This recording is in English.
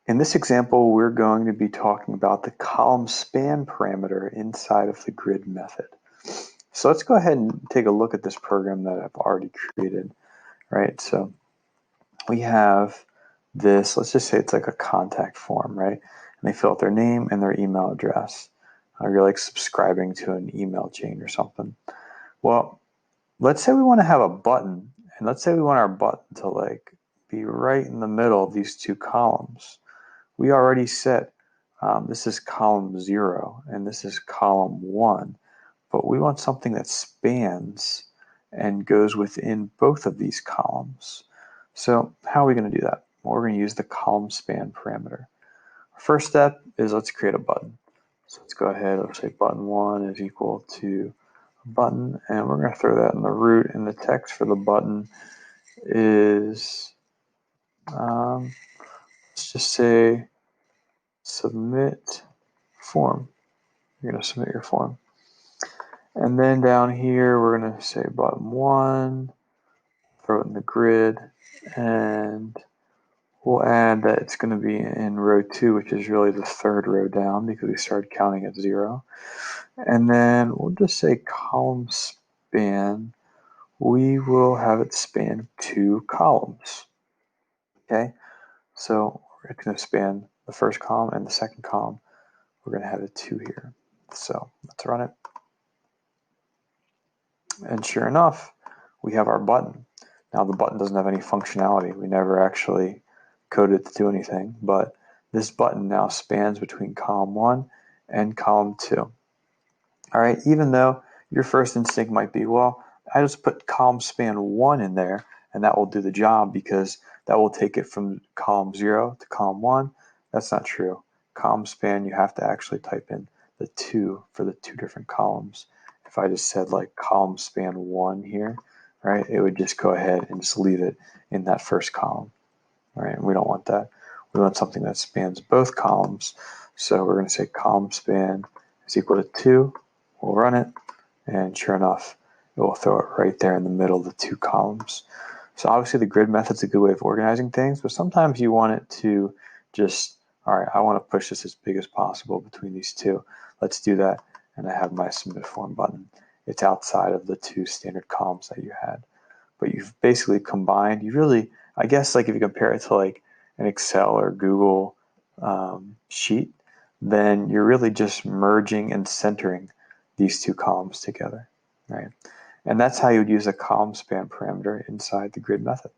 In this example, we're going to be talking about the column span parameter inside of the grid method. So let's go ahead and take a look at this program that I've already created, right? So we have this, let's just say it's like a contact form, right? And they fill out their name and their email address. You're like subscribing to an email chain or something. Well, let's say we want to have a button, and let's say we want our button to like be right in the middle of these two columns. We already set this is column 0 and this is column 1, but we want something that spans and goes within both of these columns. So how are we going to do that? Well, we're going to use the column span parameter. First step is let's create a button. So let's go ahead, let's say button 1 is equal to button, and we're going to throw that in the root, and the text for the button is, let's just say submit form. You're going to submit your form. And then down here, we're going to say button 1, throw it in the grid, and we'll add that it's going to be in row 2, which is really the third row down because we started counting at 0. And then we'll just say column span. We will have it span 2 columns. Okay, so we're going to span the first column and the second column. We're going to have a 2 here. So let's run it. And sure enough, we have our button. Now the button doesn't have any functionality. We never actually coded it to do anything, but this button now spans between column 1 and column 2. All right, even though your first instinct might be, well, I just put column span 1 in there and that will do the job because that will take it from column 0 to column 1. That's not true. Column span, you have to actually type in the 2 for the 2 different columns. If I just said like column span 1 here, right, it would just go ahead and just leave it in that first column. All right, and we don't want that. We want something that spans both columns. So we're going to say column span is equal to 2. We'll run it, and sure enough, it will throw it right there in the middle of the 2 columns. So obviously the grid method's a good way of organizing things, but sometimes you want it to just, all right, I want to push this as big as possible between these 2. Let's do that, and I have my submit form button. It's outside of the 2 standard columns that you had. But you've basically combined, you really, I guess like if you compare it to like an Excel or Google sheet, then you're really just merging and centering these 2 columns together, right? And that's how you would use a column span parameter inside the grid method.